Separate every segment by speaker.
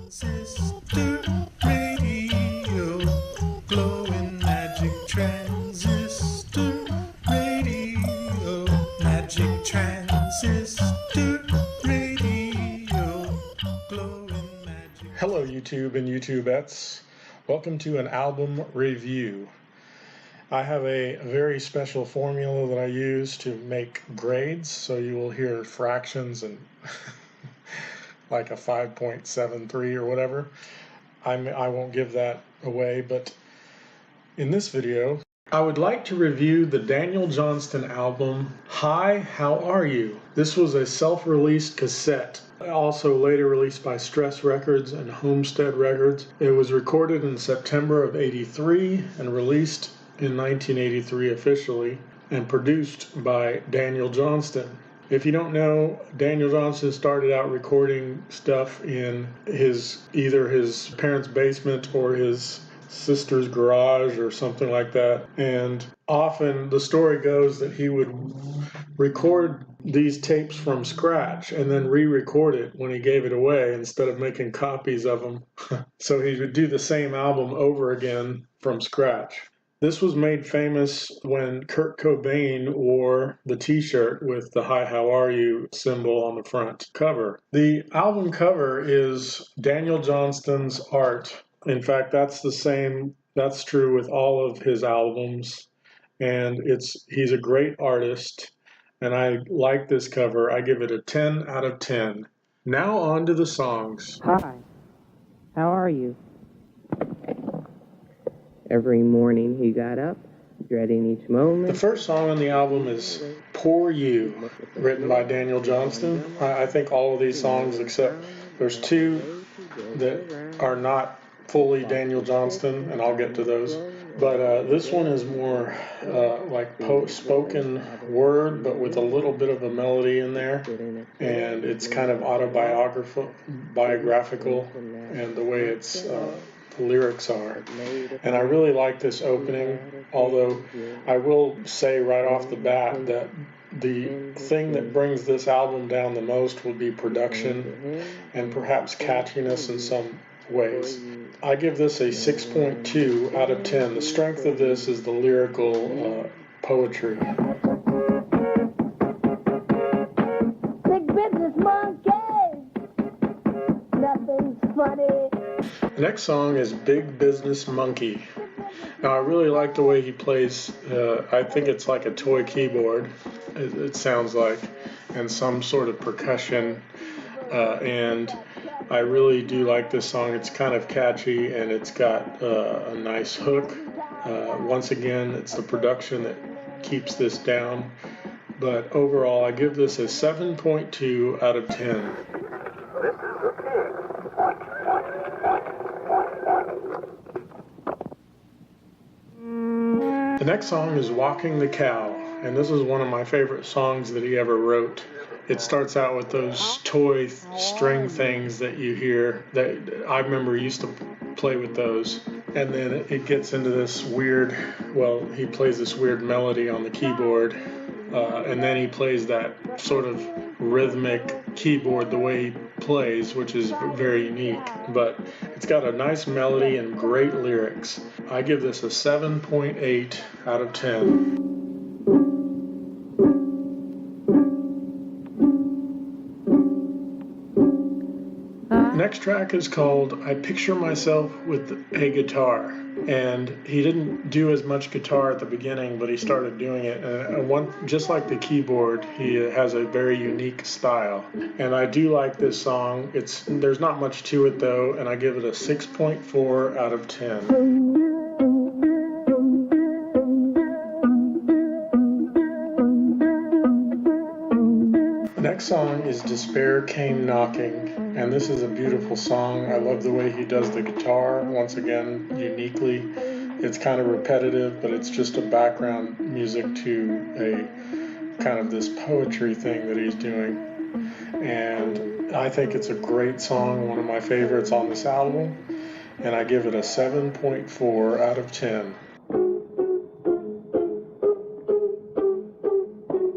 Speaker 1: Transistor radio, glowing magic transistor radio, magic transistor radio, glowing magic. Hello YouTube and YouTubettes, welcome to an album review. I have a very special formula that I use to make grades, so you will hear fractions and like a 5.73 or whatever. I won't give that away, but in this video, I would like to review the Daniel Johnston album, Hi, How Are You? This was a self-released cassette, also later released by Stress Records and Homestead Records. It was recorded in September of '83 and released in 1983 officially, and produced by Daniel Johnston. If you don't know, Daniel Johnston started out recording stuff in either his parents' basement or his sister's garage or something like that. And often the story goes that he would record these tapes from scratch and then re-record it when he gave it away instead of making copies of them. So he would do the same album over again from scratch. This was made famous when Kurt Cobain wore the t-shirt with the Hi, How Are You symbol on the front cover. The album cover is Daniel Johnston's art. In fact, that's true with all of his albums, and he's a great artist, and I like this cover. I give it a 10 out of 10. Now on to the songs.
Speaker 2: Hi, how are you? Every morning he got up, dreading each moment.
Speaker 1: The first song on the album is Poor You, written by Daniel Johnston. I think all of these songs, except there's two that are not fully Daniel Johnston, and I'll get to those. But this one is more like spoken word, but with a little bit of a melody in there. And it's kind of autobiographical, and the way the lyrics are. And I really like this opening, although I will say right off the bat that the thing that brings this album down the most would be production and perhaps catchiness in some ways. I give this a 6.2 out of 10. The strength of this is the lyrical poetry.
Speaker 3: Big business monkey, nothing's funny.
Speaker 1: The next song is Big Business Monkey. Now I really like the way he plays, I think it's like a toy keyboard, it sounds like, and some sort of percussion, and I really do like this song. It's kind of catchy and it's got a nice hook. Once again, it's the production that keeps this down, but overall I give this a 7.2 out of 10. The next song is Walking the Cow, and this is one of my favorite songs that he ever wrote. It starts out with those toy string things that you hear that I remember used to play with those, and then it gets into this he plays this weird melody on the keyboard, and then he plays that sort of rhythmic keyboard the way he plays, which is very unique, but it's got a nice melody and great lyrics. I give this a 7.8 out of 10. Next track is called I Picture Myself with a Guitar, and he didn't do as much guitar at the beginning, but he started doing it, and just like the keyboard, he has a very unique style, and I do like this song. There's not much to it though, and I give it a 6.4 out of 10. The next song is Despair Came Knocking, and this is a beautiful song. I love the way he does the guitar, once again, uniquely. It's kind of repetitive, but it's just a background music to a kind of this poetry thing that he's doing. And I think it's a great song, one of my favorites on this album, and I give it a 7.4 out of 10.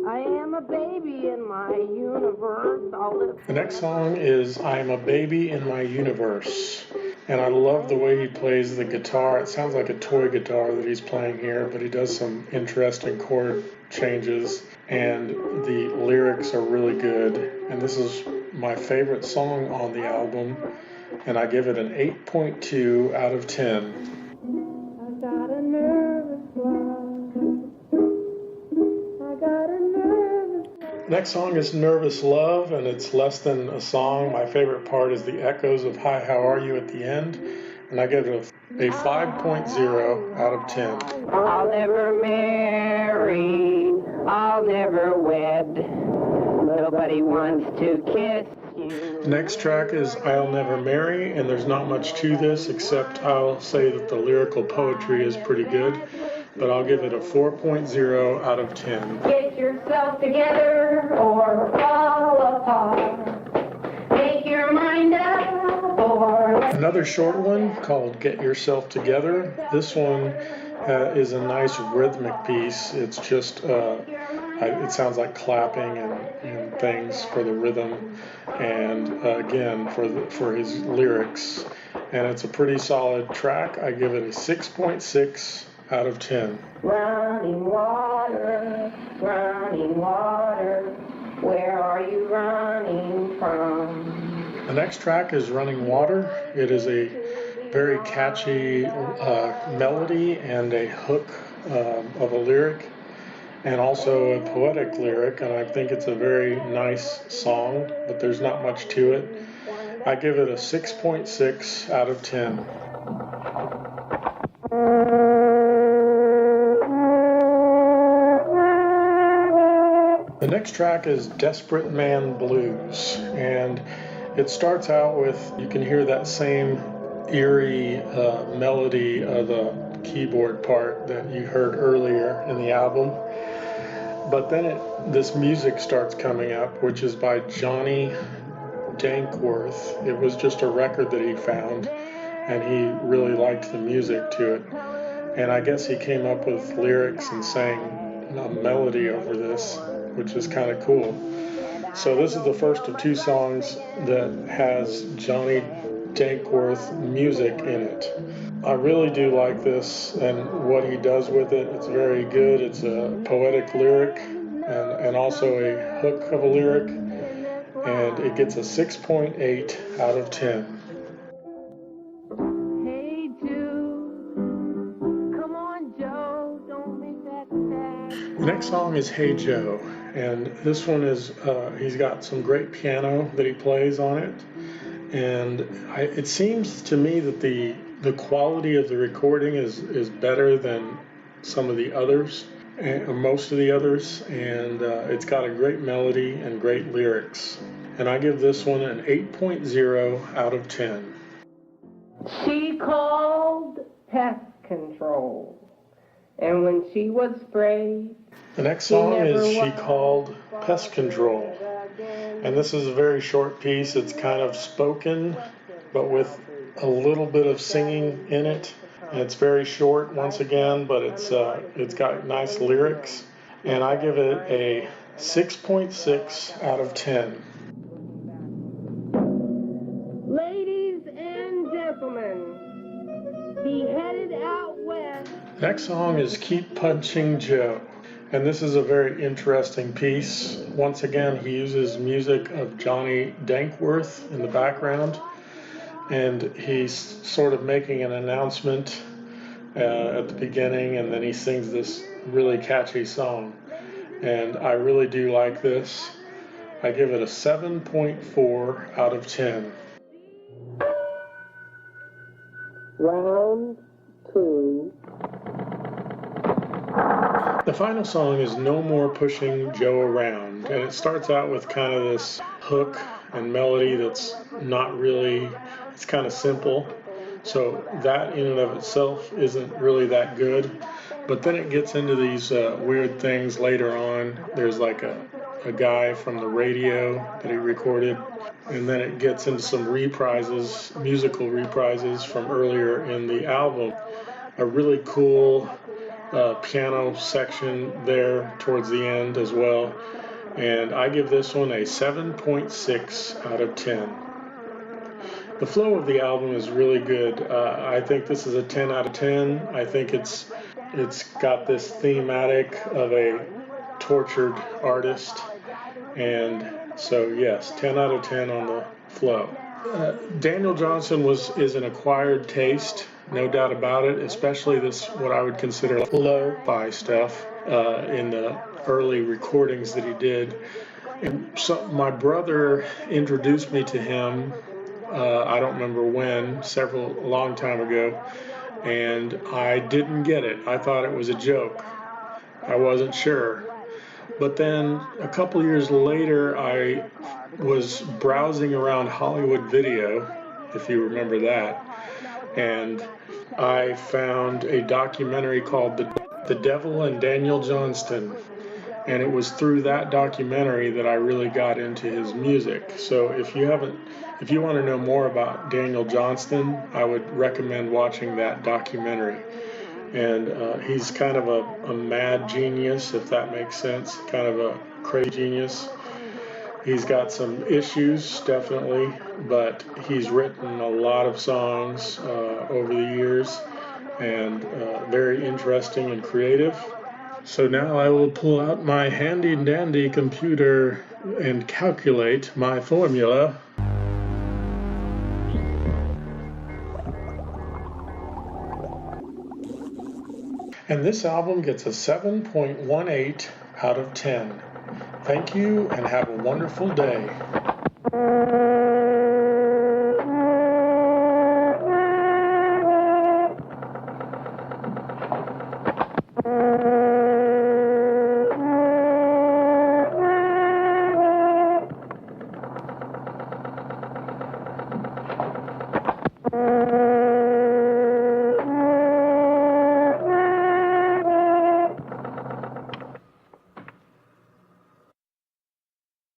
Speaker 3: I am a baby in my universe. I'll live
Speaker 1: The next song is I'm a Baby in My Universe. And I love the way he plays the guitar. It sounds like a toy guitar that he's playing here, but he does some interesting chord changes. And the lyrics are really good. And this is my favorite song on the album. And I give it an 8.2 out of 10.
Speaker 3: I got a nervous love. I got a nervous love.
Speaker 1: Next song is Nervous Love, and it's less than a song. My favorite part is the echoes of Hi, How Are You at the end, and I give it a 5.0 out of 10.
Speaker 2: I'll never marry, I'll never wed. Nobody wants to kiss you.
Speaker 1: Next track is I'll Never Marry, and there's not much to this except I'll say that the lyrical poetry is pretty good, but I'll give it a 4.0 out of 10.
Speaker 3: Get yourself together or fall apart. Make your mind up or...
Speaker 1: Another short one called Get Yourself Together. This one is a nice rhythmic piece. It's just, it sounds like clapping and things for the rhythm, and again for his lyrics. And it's a pretty solid track. I give it a 6.6 out of 10.
Speaker 2: Running water, where are you running from?
Speaker 1: The next track is Running Water. It is a very catchy melody and a hook of a lyric, and also a poetic lyric, and I think it's a very nice song, but there's not much to it. I give it a 6.6 out of 10. The next track is Desperate Man Blues, and it starts out with, you can hear that same eerie melody of the keyboard part that you heard earlier in the album. But then this music starts coming up, which is by Johnny Dankworth. It was just a record that he found, and he really liked the music to it. And I guess he came up with lyrics and sang a melody over this, which is kind of cool. So this is the first of two songs that has Johnny Dankworth music in it. I really do like this and what he does with it. It's very good. It's a poetic lyric and also a hook of a lyric, and it gets a 6.8 out of 10.
Speaker 3: Hey Jude, come on Joe, don't make that sad.
Speaker 1: The next song is Hey Joe, and this one is, he's got some great piano that he plays on it, and it seems to me that the quality of the recording is better than some of the others, or most of the others, and it's got a great melody and great lyrics. And I give this one an 8.0 out of 10.
Speaker 2: She called pest control, and when she was sprayed,
Speaker 1: The next song is She Called Pest Control, and this is a very short piece. It's kind of spoken, but with a little bit of singing in it. And it's very short once again, but it's got nice lyrics, and I give it a 6.6 out of 10.
Speaker 3: Ladies and gentlemen, beheaded out west.
Speaker 1: Next song is Keep Punching Joe, and this is a very interesting piece. Once again, he uses music of Johnny Dankworth in the background, and he's sort of making an announcement at the beginning, and then he sings this really catchy song, and I really do like this. I give it a 7.4 out of 10.
Speaker 2: round 2.
Speaker 1: The final song is No More Pushing Joe Around, and it starts out with kind of this hook and melody that's not really, it's kind of simple, so that in and of itself isn't really that good. But then it gets into these weird things later on. There's like a guy from the radio that he recorded, and then it gets into some reprises, musical reprises from earlier in the album. A really cool piano section there towards the end as well.
Speaker 4: and I give this one a 7.6 out of 10. The flow of the album is really good. I think this is a 10 out of 10. I think it's got this thematic of a tortured artist, and so yes, 10 out of 10 on the flow. Daniel Johnston is an acquired taste, no doubt about it, especially this what I would consider lo-fi stuff in the early recordings that he did. And so my brother introduced me to him, I don't remember when, a long time ago, and I didn't get it. I thought it was a joke. I wasn't sure. But then a couple years later, I was browsing around Hollywood Video, if you remember that, and I found a documentary called The Devil and Daniel Johnston. And it was through that documentary that I really got into his music. So if you want to know more about Daniel Johnston, I would recommend watching that documentary. And he's kind of a mad genius, if that makes sense, kind of a crazy genius. He's got some issues, definitely, but he's written a lot of songs over the years, and very interesting and creative. So now I will pull out my handy dandy computer and calculate my formula. And this album gets a 7.18 out of 10. Thank you and have a wonderful day.